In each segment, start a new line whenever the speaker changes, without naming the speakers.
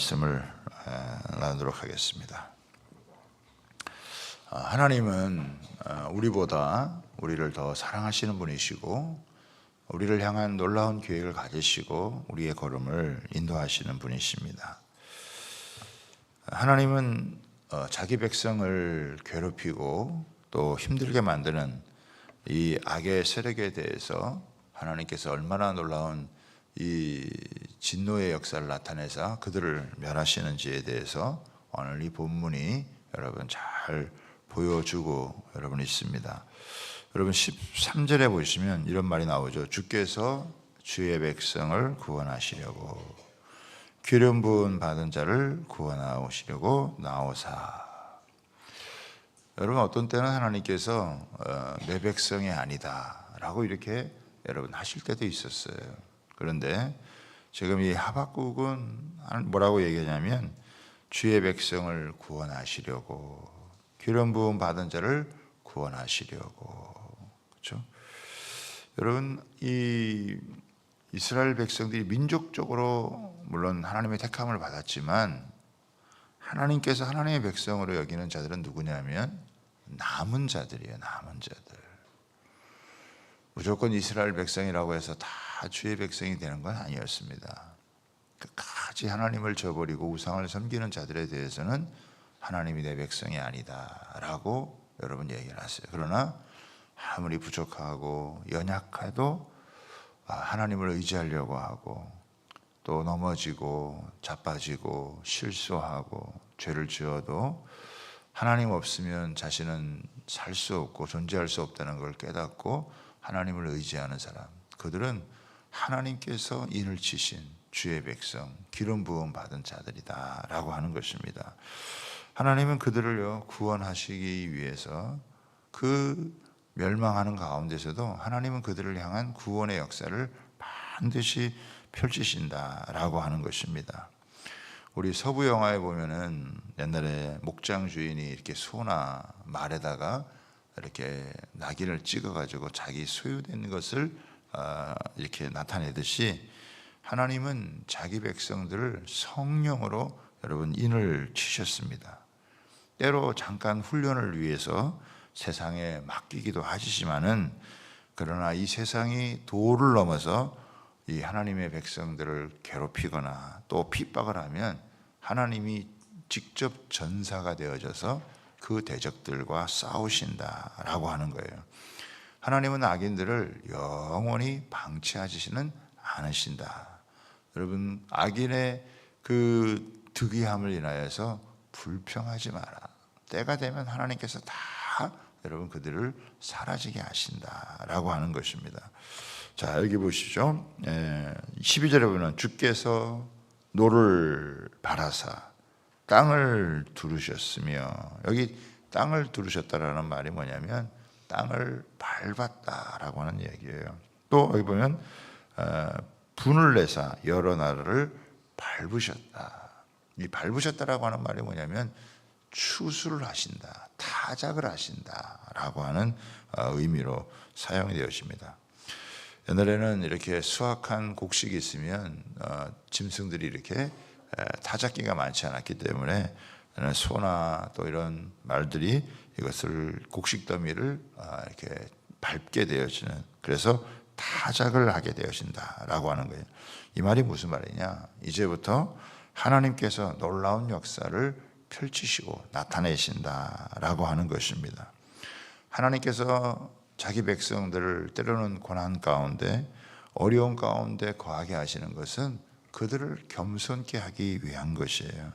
말씀을 나누도록 하겠습니다. 하나님은 우리보다 우리를 더 사랑하시는 분이시고 우리를 향한 놀라운 계획을 가지시고 우리의 걸음을 인도하시는 분이십니다. 하나님은 자기 백성을 괴롭히고 또 힘들게 만드는 이 악의 세력에 대해서 하나님께서 얼마나 놀라운 이 진노의 역사를 나타내서 그들을 멸하시는지에 대해서 오늘 이 본문이 여러분 잘 보여주고 여러분 있습니다. 여러분 13절에 보시면 이런 말이 나오죠. 주께서 주의 백성을 구원하시려고 기름 부은 받은 자를 구원하시려고 나오사. 여러분 어떤 때는 하나님께서 내 백성이 아니다 라고 이렇게 여러분 하실 때도 있었어요. 그런데 지금 이 하박국은 뭐라고 얘기하냐면 주의 백성을 구원하시려고 기름 부음 받은 자를 구원하시려고. 그렇죠? 여러분 이 이스라엘 백성들이 민족적으로 물론 하나님의 택함을 받았지만 하나님께서 하나님의 백성으로 여기는 자들은 누구냐면 남은 자들이에요. 남은 자들. 무조건 이스라엘 백성이라고 해서 다 주의 백성이 되는 건 아니었습니다. 끝까지 하나님을 저버리고 우상을 섬기는 자들에 대해서는 하나님이 내 백성이 아니다 라고 여러분 얘기를 하세요. 그러나 아무리 부족하고 연약해도 하나님을 의지하려고 하고 또 넘어지고 자빠지고 실수하고 죄를 지어도 하나님 없으면 자신은 살 수 없고 존재할 수 없다는 걸 깨닫고 하나님을 의지하는 사람, 그들은 하나님께서 인을 치신 주의 백성, 기름 부음 받은 자들이다 라고 하는 것입니다. 하나님은 그들을 구원하시기 위해서 그 멸망하는 가운데서도 하나님은 그들을 향한 구원의 역사를 반드시 펼치신다라고 하는 것입니다. 우리 서부 영화에 보면은 옛날에 목장 주인이 이렇게 소나 말에다가 이렇게 낙인을 찍어가지고 자기 소유된 것을 이렇게 나타내듯이 하나님은 자기 백성들을 성령으로 여러분 인을 치셨습니다. 때로 잠깐 훈련을 위해서 세상에 맡기기도 하시지만은 그러나 이 세상이 도를 넘어서 이 하나님의 백성들을 괴롭히거나 또 핍박을 하면 하나님이 직접 전사가 되어져서 그 대적들과 싸우신다라고 하는 거예요. 하나님은 악인들을 영원히 방치하시지는 않으신다. 여러분 악인의 그 득이함을 인하여서 불평하지 마라. 때가 되면 하나님께서 다 여러분 그들을 사라지게 하신다라고 하는 것입니다. 자 여기 보시죠. 12절에 보면 주께서 노를 바라사 땅을 두르셨으며, 여기 땅을 두르셨다라는 말이 뭐냐면 땅을 밟았다라고 하는 얘기예요. 또 여기 보면 분을 내사 여러 나라를 밟으셨다. 이 밟으셨다라고 하는 말이 뭐냐면 추수를 하신다, 타작을 하신다라고 하는 의미로 사용이 되어집니다. 옛날에는 이렇게 수확한 곡식이 있으면 짐승들이 이렇게 타작기가 많지 않았기 때문에 소나 또 이런 말들이 이것을 곡식 더미를 이렇게 밟게 되어지는, 그래서 타작을 하게 되어진다라고 하는 거예요. 이 말이 무슨 말이냐? 이제부터 하나님께서 놀라운 역사를 펼치시고 나타내신다라고 하는 것입니다. 하나님께서 자기 백성들을 때로는 고난 가운데 어려운 가운데 거하게 하시는 것은 그들을 겸손케 하기 위한 것이에요.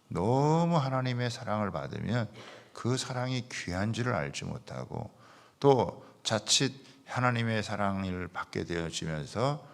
너무 하나님의 사랑을 받으면 그 사랑이 귀한 줄을 알지 못하고 또 자칫 하나님의 사랑을 받게 되어지면서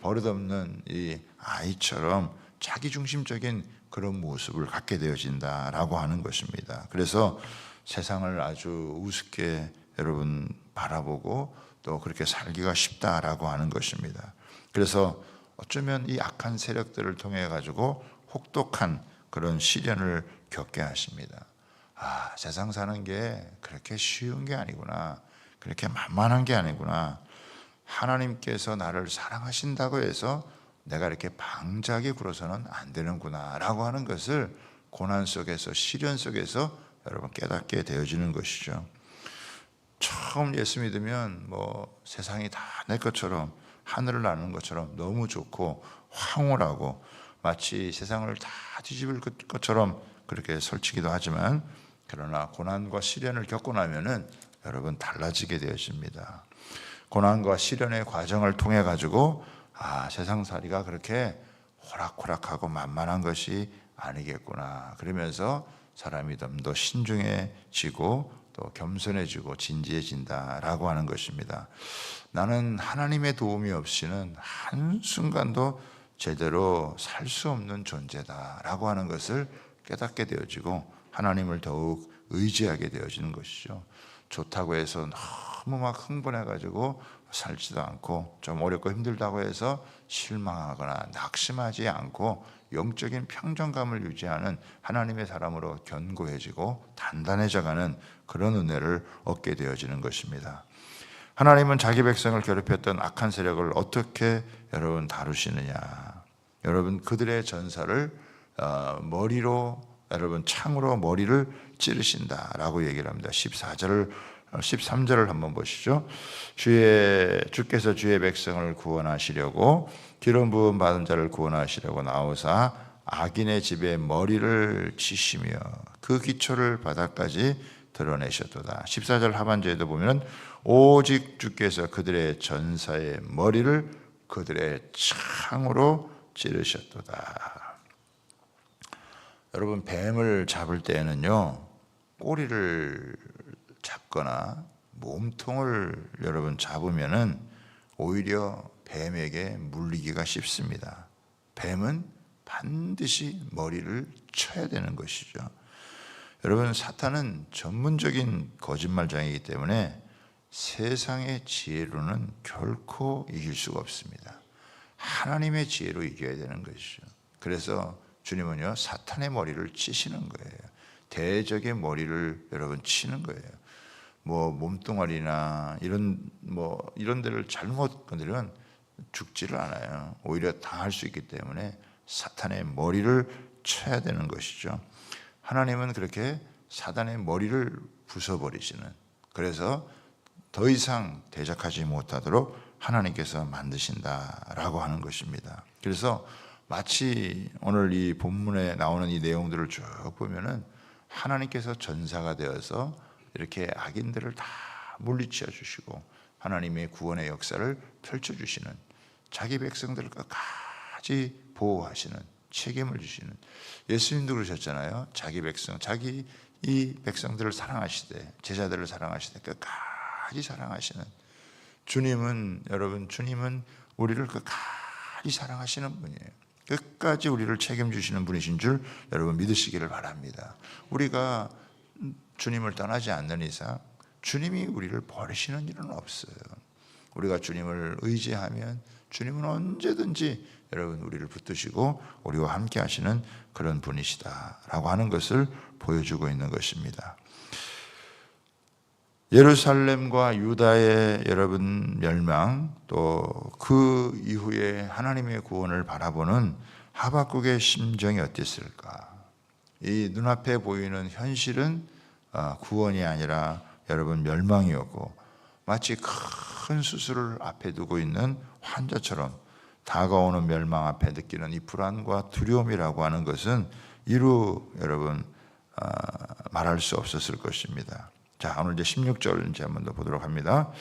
버릇없는 이 아이처럼 자기중심적인 그런 모습을 갖게 되어진다라고 하는 것입니다. 그래서 세상을 아주 우습게 여러분 바라보고 또 그렇게 살기가 쉽다라고 하는 것입니다. 그래서 어쩌면 이 악한 세력들을 통해 가지고 혹독한 그런 시련을 겪게 하십니다. 세상 사는 게 그렇게 쉬운 게 아니구나, 그렇게 만만한 게 아니구나. 하나님께서 나를 사랑하신다고 해서 내가 이렇게 방자하게 굴어서는 안 되는구나 라고 하는 것을 고난 속에서, 시련 속에서 여러분 깨닫게 되어지는 것이죠. 처음 예수 믿으면 뭐 세상이 다 내 것처럼, 하늘을 나는 것처럼 너무 좋고 황홀하고 마치 세상을 다 뒤집을 것처럼 그렇게 설치기도 하지만, 그러나 고난과 시련을 겪고 나면은 여러분 달라지게 되어집니다. 고난과 시련의 과정을 통해 가지고 세상살이가 그렇게 호락호락하고 만만한 것이 아니겠구나, 그러면서 사람이 좀 더 신중해지고 또 겸손해지고 진지해진다라고 하는 것입니다. 나는 하나님의 도움이 없이는 한순간도 제대로 살 수 없는 존재다라고 하는 것을 깨닫게 되어지고 하나님을 더욱 의지하게 되어지는 것이죠. 좋다고 해서 너무 막 흥분해가지고 살지도 않고, 좀 어렵고 힘들다고 해서 실망하거나 낙심하지 않고 영적인 평정감을 유지하는 하나님의 사람으로 견고해지고 단단해져가는 그런 은혜를 얻게 되어지는 것입니다. 하나님은 자기 백성을 괴롭혔던 악한 세력을 어떻게 여러분 다루시느냐? 여러분 그들의 전사를 머리로, 여러분 창으로 머리를 찌르신다라고 얘기를 합니다. 13절을 한번 보시죠. 주께서 주의 백성을 구원하시려고 기름 부음 받은 자를 구원하시려고 나오사 악인의 집에 머리를 치시며 그 기초를 바닥까지 드러내셨도다. 14절 하반절에도 보면 오직 주께서 그들의 전사의 머리를 그들의 창으로 찌르셨도다. 여러분 뱀을 잡을 때에는요, 꼬리를 잡거나 몸통을 여러분 잡으면은 오히려 뱀에게 물리기가 쉽습니다. 뱀은 반드시 머리를 쳐야 되는 것이죠. 여러분 사탄은 전문적인 거짓말장이기 때문에 세상의 지혜로는 결코 이길 수가 없습니다. 하나님의 지혜로 이겨야 되는 것이죠. 그래서 주님은요, 사탄의 머리를 치시는 거예요. 대적의 머리를 여러분 치는 거예요. 뭐 몸뚱아리나 이런 데를 잘못 건드리면 죽지를 않아요. 오히려 당할 수 있기 때문에 사탄의 머리를 쳐야 되는 것이죠. 하나님은 그렇게 사탄의 머리를 부숴버리시는, 그래서 더 이상 대적하지 못하도록 하나님께서 만드신다라고 하는 것입니다. 그래서 마치 오늘 이 본문에 나오는 이 내용들을 쭉 보면은 하나님께서 전사가 되어서 이렇게 악인들을 다 물리쳐 주시고 하나님의 구원의 역사를 펼쳐주시는, 자기 백성들을 끝까지 보호하시는, 책임을 주시는, 예수님도 그러셨잖아요. 자기 백성, 자기 이 백성들을 사랑하시되, 제자들을 사랑하시되 끝까지 사랑하시는 주님은, 여러분 주님은 우리를 끝까지 사랑하시는 분이에요. 끝까지 우리를 책임주시는 분이신 줄 여러분 믿으시기를 바랍니다. 우리가 주님을 떠나지 않는 이상 주님이 우리를 버리시는 일은 없어요. 우리가 주님을 의지하면 주님은 언제든지 여러분 우리를 붙드시고 우리와 함께 하시는 그런 분이시다라고 하는 것을 보여주고 있는 것입니다. 예루살렘과 유다의 여러분 멸망, 또 그 이후에 하나님의 구원을 바라보는 하박국의 심정이 어땠을까? 이 눈앞에 보이는 현실은 구원이 아니라 여러분 멸망이었고, 마치 큰 수술을 앞에 두고 있는 환자처럼 다가오는 멸망 앞에 느끼는 이 불안과 두려움이라고 하는 것은 이루 여러분 말할 수 없었을 것입니다. 자, 오늘 이제 16절 이제 한번 더 보도록 합니다.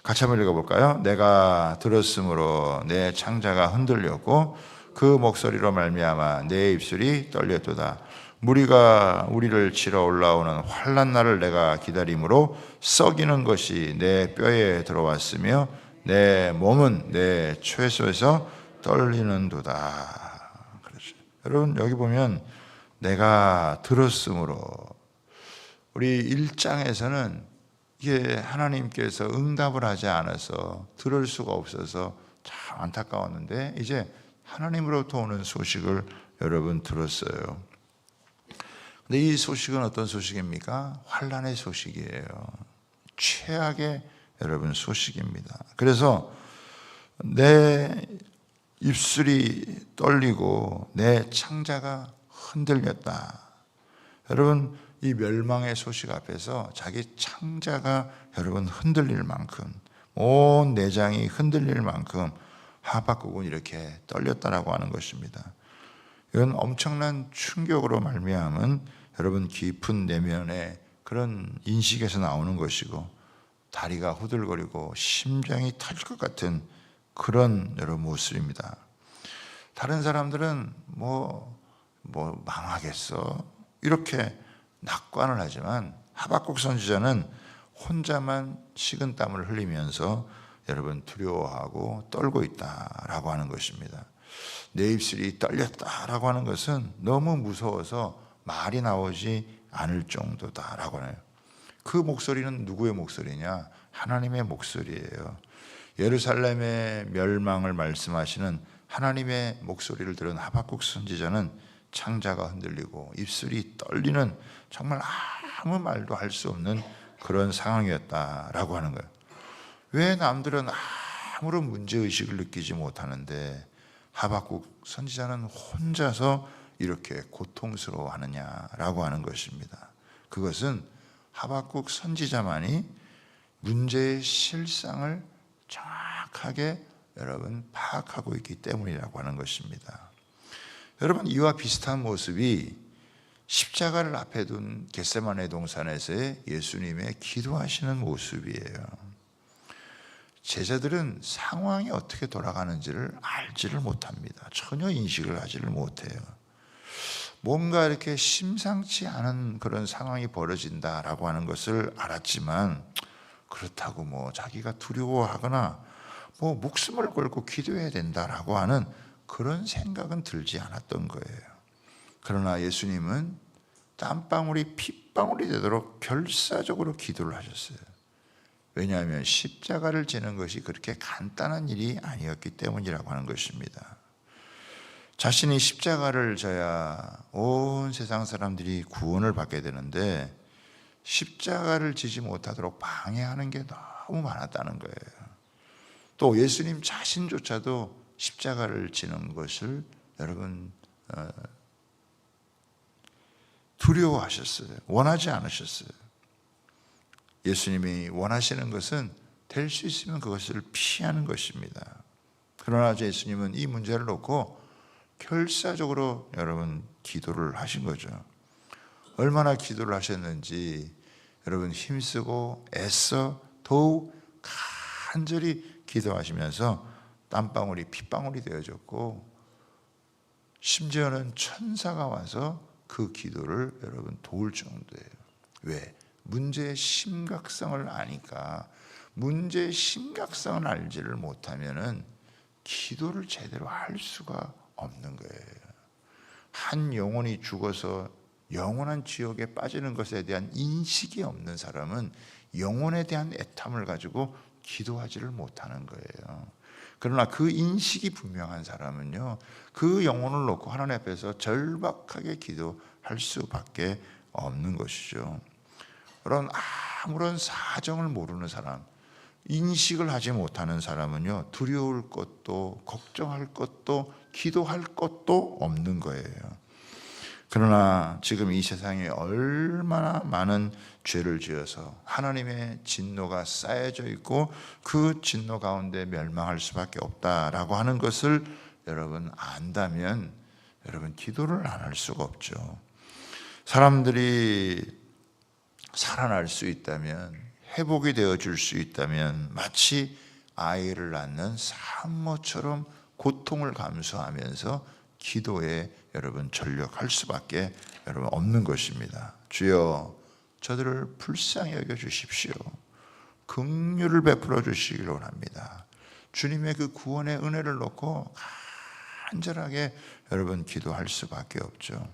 같이 한번 읽어볼까요? 내가 들었으므로 내 창자가 흔들렸고 그 목소리로 말미암아 내 입술이 떨렸도다. 무리가 우리를 치러 올라오는 환난 날을 내가 기다림으로 썩이는 것이 내 뼈에 들어왔으며 내 몸은 내 최소에서 떨리는도다. 그렇죠. 여러분 여기 보면 내가 들었으므로, 우리 1장에서는 이게 하나님께서 응답을 하지 않아서 들을 수가 없어서 참 안타까웠는데, 이제 하나님으로부터 오는 소식을 여러분 들었어요. 근데 이 소식은 어떤 소식입니까? 환난의 소식이에요. 최악의 여러분 소식입니다. 그래서 내 입술이 떨리고 내 창자가 흔들렸다. 여러분, 이 멸망의 소식 앞에서 자기 창자가 여러분 흔들릴 만큼, 온 내장이 흔들릴 만큼 하박국은 이렇게 떨렸다라고 하는 것입니다. 이건 엄청난 충격으로 말미암은 여러분 깊은 내면의 그런 인식에서 나오는 것이고, 다리가 후들거리고 심장이 터질 것 같은 그런 여러분 모습입니다. 다른 사람들은 뭐 망하겠어 이렇게 낙관을 하지만 하박국 선지자는 혼자만 식은땀을 흘리면서 여러분 두려워하고 떨고 있다라고 하는 것입니다. 내 입술이 떨렸다라고 하는 것은 너무 무서워서 말이 나오지 않을 정도다라고 하네요. 그 목소리는 누구의 목소리냐? 하나님의 목소리예요. 예루살렘의 멸망을 말씀하시는 하나님의 목소리를 들은 하박국 선지자는 창자가 흔들리고 입술이 떨리는 정말 아무 말도 할 수 없는 그런 상황이었다라고 하는 거예요. 왜 남들은 아무런 문제의식을 느끼지 못하는데 하박국 선지자는 혼자서 이렇게 고통스러워하느냐라고 하는 것입니다. 그것은 하박국 선지자만이 문제의 실상을 정확하게 여러분 파악하고 있기 때문이라고 하는 것입니다. 여러분, 이와 비슷한 모습이 십자가를 앞에 둔 겟세마네 동산에서의 예수님의 기도하시는 모습이에요. 제자들은 상황이 어떻게 돌아가는지를 알지를 못합니다. 전혀 인식을 하지를 못해요. 뭔가 이렇게 심상치 않은 그런 상황이 벌어진다라고 하는 것을 알았지만, 그렇다고 뭐 자기가 두려워하거나 뭐 목숨을 걸고 기도해야 된다라고 하는 그런 생각은 들지 않았던 거예요. 그러나 예수님은 땀방울이 핏방울이 되도록 결사적으로 기도를 하셨어요. 왜냐하면 십자가를 지는 것이 그렇게 간단한 일이 아니었기 때문이라고 하는 것입니다. 자신이 십자가를 져야 온 세상 사람들이 구원을 받게 되는데 십자가를 지지 못하도록 방해하는 게 너무 많았다는 거예요. 또 예수님 자신조차도 십자가를 지는 것을 여러분 두려워하셨어요. 원하지 않으셨어요. 예수님이 원하시는 것은 될 수 있으면 그것을 피하는 것입니다. 그러나 예수님은 이 문제를 놓고 결사적으로 여러분 기도를 하신 거죠. 얼마나 기도를 하셨는지 여러분 힘쓰고 애써 더욱 간절히 기도하시면서 땀방울이 핏방울이 되어졌고, 심지어는 천사가 와서 그 기도를 여러분 도울 정도예요. 왜? 문제의 심각성을 아니까. 문제의 심각성을 알지를 못하면은 기도를 제대로 할 수가 없는 거예요. 한 영혼이 죽어서 영원한 지옥에 빠지는 것에 대한 인식이 없는 사람은 영혼에 대한 애탐을 가지고 기도하지를 못하는 거예요. 그러나 그 인식이 분명한 사람은요, 그 영혼을 놓고 하나님 앞에서 절박하게 기도할 수밖에 없는 것이죠. 그런 아무런 사정을 모르는 사람, 인식을 하지 못하는 사람은요, 두려울 것도 걱정할 것도 기도할 것도 없는 거예요. 그러나 지금 이 세상에 얼마나 많은 죄를 지어서 하나님의 진노가 쌓여져 있고 그 진노 가운데 멸망할 수밖에 없다라고 하는 것을 여러분 안다면 여러분 기도를 안 할 수가 없죠. 사람들이 살아날 수 있다면, 회복이 되어줄 수 있다면 마치 아이를 낳는 산모처럼 고통을 감수하면서 기도에 여러분 전력할 수밖에 여러분 없는 것입니다. 주여, 저들을 불쌍히 여겨 주십시오. 긍휼을 베풀어 주시기를 원합니다. 주님의 그 구원의 은혜를 놓고 간절하게 여러분 기도할 수밖에 없죠.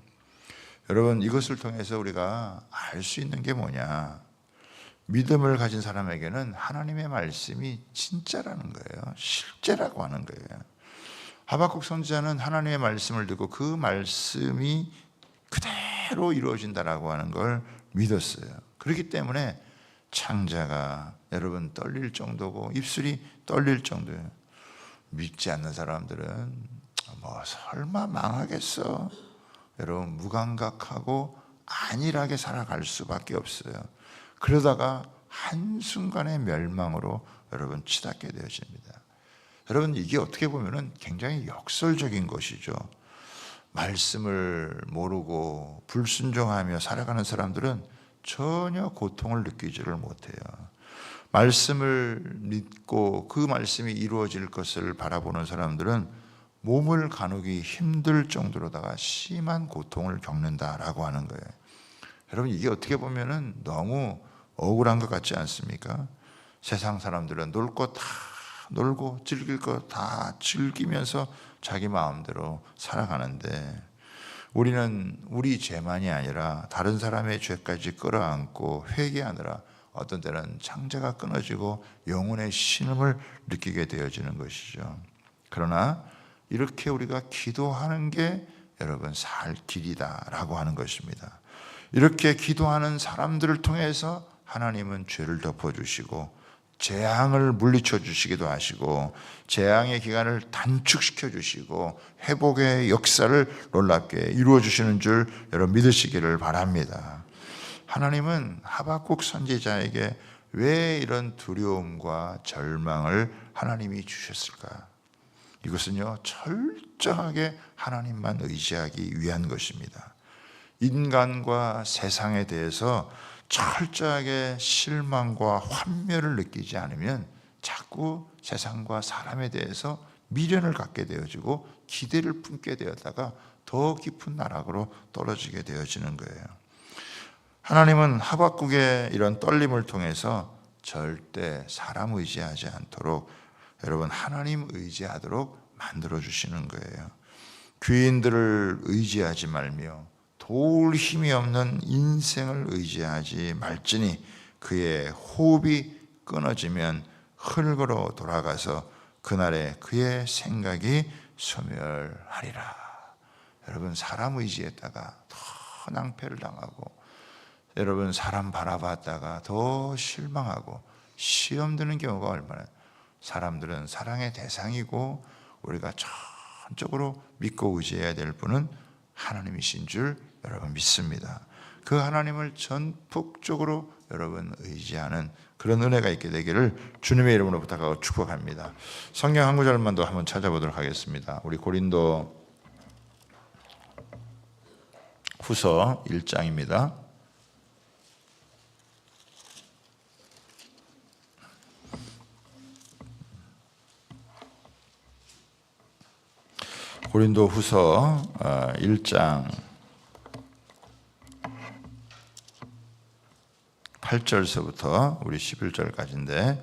여러분, 이것을 통해서 우리가 알 수 있는 게 뭐냐? 믿음을 가진 사람에게는 하나님의 말씀이 진짜라는 거예요. 실제라고 하는 거예요. 하박국 선지자는 하나님의 말씀을 듣고 그 말씀이 그대로 이루어진다라고 하는 걸 믿었어요. 그렇기 때문에 창자가 여러분 떨릴 정도고 입술이 떨릴 정도예요. 믿지 않는 사람들은 뭐 설마 망하겠어? 여러분 무감각하고 안일하게 살아갈 수밖에 없어요. 그러다가 한순간의 멸망으로 여러분 치닫게 되어집니다. 여러분 이게 어떻게 보면 굉장히 역설적인 것이죠. 말씀을 모르고 불순종하며 살아가는 사람들은 전혀 고통을 느끼지를 못해요. 말씀을 믿고 그 말씀이 이루어질 것을 바라보는 사람들은 몸을 가누기 힘들 정도로다가 심한 고통을 겪는다라고 하는 거예요. 여러분 이게 어떻게 보면은 너무 억울한 것 같지 않습니까? 세상 사람들은 놀 거 다 놀고 즐길 거 다 즐기면서 자기 마음대로 살아가는데 우리는 우리 죄만이 아니라 다른 사람의 죄까지 끌어안고 회개하느라 어떤 때는 창자가 끊어지고 영혼의 신음을 느끼게 되어지는 것이죠. 그러나 이렇게 우리가 기도하는 게 여러분 살 길이다라고 하는 것입니다. 이렇게 기도하는 사람들을 통해서 하나님은 죄를 덮어주시고 재앙을 물리쳐 주시기도 하시고 재앙의 기간을 단축시켜 주시고 회복의 역사를 놀랍게 이루어 주시는 줄 여러분 믿으시기를 바랍니다. 하나님은 하박국 선지자에게 왜 이런 두려움과 절망을 하나님이 주셨을까? 이것은요 철저하게 하나님만 의지하기 위한 것입니다. 인간과 세상에 대해서 철저하게 실망과 환멸을 느끼지 않으면 자꾸 세상과 사람에 대해서 미련을 갖게 되어지고 기대를 품게 되었다가 더 깊은 나락으로 떨어지게 되어지는 거예요. 하나님은 하박국의 이런 떨림을 통해서 절대 사람 의지하지 않도록 여러분 하나님 의지하도록 만들어 주시는 거예요. 귀인들을 의지하지 말며 도울 힘이 없는 인생을 의지하지 말지니 그의 호흡이 끊어지면 흙으로 돌아가서 그날에 그의 생각이 소멸하리라. 여러분 사람 의지했다가 더 낭패를 당하고 여러분 사람 바라봤다가 더 실망하고 시험 드는 경우가 얼마나. 사람들은 사랑의 대상이고 우리가 전적으로 믿고 의지해야 될 분은 하나님이신 줄 여러분 믿습니다. 그 하나님을 전폭적으로 여러분 의지하는 그런 은혜가 있게 되기를 주님의 이름으로 부탁하고 축복합니다. 성경 한 구절만 더 한번 찾아보도록 하겠습니다. 우리 고린도 후서 1장입니다. 고린도 후서 1장 8절서부터 우리 11절까지인데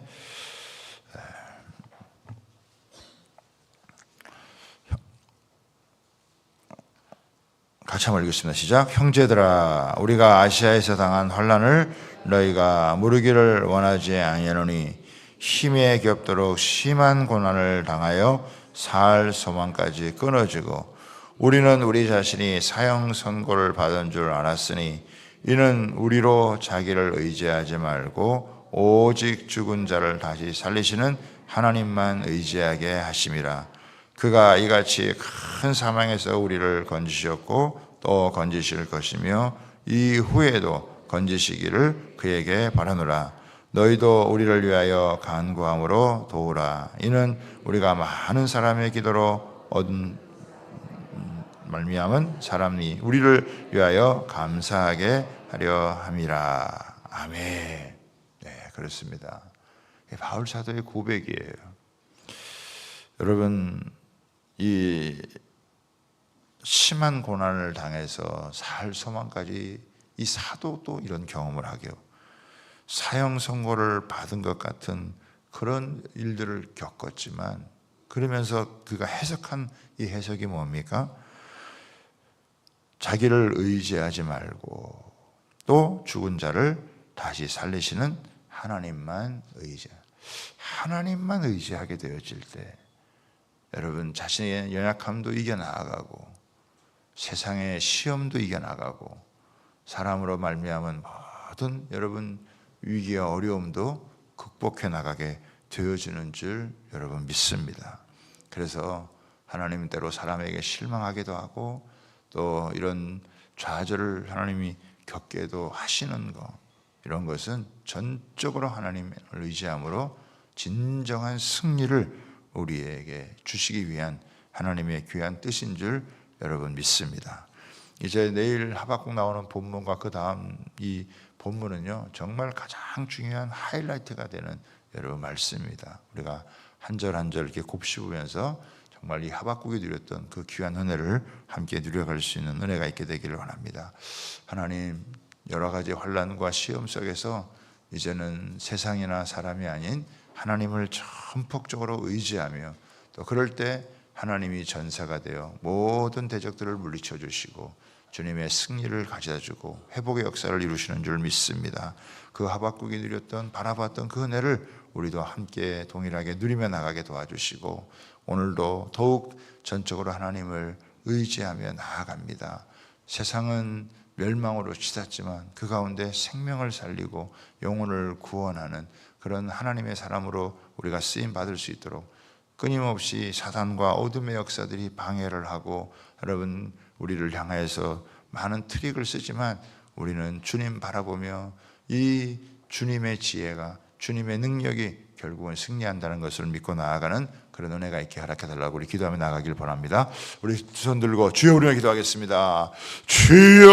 같이 한번 읽겠습니다. 시작. 형제들아 우리가 아시아에서 당한 환난을 너희가 모르기를 원하지 아니하노니 힘에 겹도록 심한 고난을 당하여 살 소망까지 끊어지고 우리는 우리 자신이 사형 선고를 받은 줄 알았으니 이는 우리로 자기를 의지하지 말고 오직 죽은 자를 다시 살리시는 하나님만 의지하게 하심이라. 그가 이같이 큰 사망에서 우리를 건지셨고 또 건지실 것이며 이후에도 건지시기를 그에게 바라노라. 너희도 우리를 위하여 간구함으로 도우라. 이는 우리가 많은 사람의 기도로 얻은 말미암은 사람이 우리를 위하여 감사하게 하려 함이라. 아멘. 네, 그렇습니다. 바울 사도의 고백이에요. 여러분, 이 심한 고난을 당해서 살 소망까지 이 사도도 이런 경험을 하게요. 사형 선고를 받은 것 같은 그런 일들을 겪었지만 그러면서 그가 해석한 이 해석이 뭡니까? 자기를 의지하지 말고 또 죽은 자를 다시 살리시는 하나님만 의지하게 되어질 때 여러분 자신의 연약함도 이겨나가고 세상의 시험도 이겨나가고 사람으로 말미암은 모든 여러분 위기와 어려움도 극복해 나가게 되어지는 줄 여러분 믿습니다. 그래서 하나님은 때로 사람에게 실망하기도 하고 또 이런 좌절을 하나님이 겪게도 하시는 것, 이런 것은 전적으로 하나님을 의지함으로 진정한 승리를 우리에게 주시기 위한 하나님의 귀한 뜻인 줄 여러분 믿습니다. 이제 내일 하박국 나오는 본문과 그 다음 이 본문은요, 정말 가장 중요한 하이라이트가 되는 여러분 말씀입니다. 우리가 한 절 한 절 이렇게 곱씹으면서 정말 이 하박국이 누렸던 그 귀한 은혜를 함께 누려갈 수 있는 은혜가 있게 되기를 원합니다. 하나님, 여러 가지 환난과 시험 속에서 이제는 세상이나 사람이 아닌 하나님을 전폭적으로 의지하며 또 그럴 때 하나님이 전사가 되어 모든 대적들을 물리쳐 주시고 주님의 승리를 가져다 주고 회복의 역사를 이루시는 줄 믿습니다. 그 하박국이 누렸던 바라봤던 그 은혜를 우리도 함께 동일하게 누리며 나가게 도와주시고 오늘도 더욱 전적으로 하나님을 의지하며 나아갑니다. 세상은 멸망으로 치닫지만 그 가운데 생명을 살리고 영혼을 구원하는 그런 하나님의 사람으로 우리가 쓰임 받을 수 있도록 끊임없이 사단과 어둠의 역사들이 방해를 하고 여러분 우리를 향해서 많은 트릭을 쓰지만 우리는 주님 바라보며 이 주님의 지혜가 주님의 능력이 결국은 승리한다는 것을 믿고 나아가는 그런 은혜가 있게 허락해달라고 우리 기도하며 나아가길 바랍니다. 우리 두 손 들고 주여 우리가 기도하겠습니다. 주여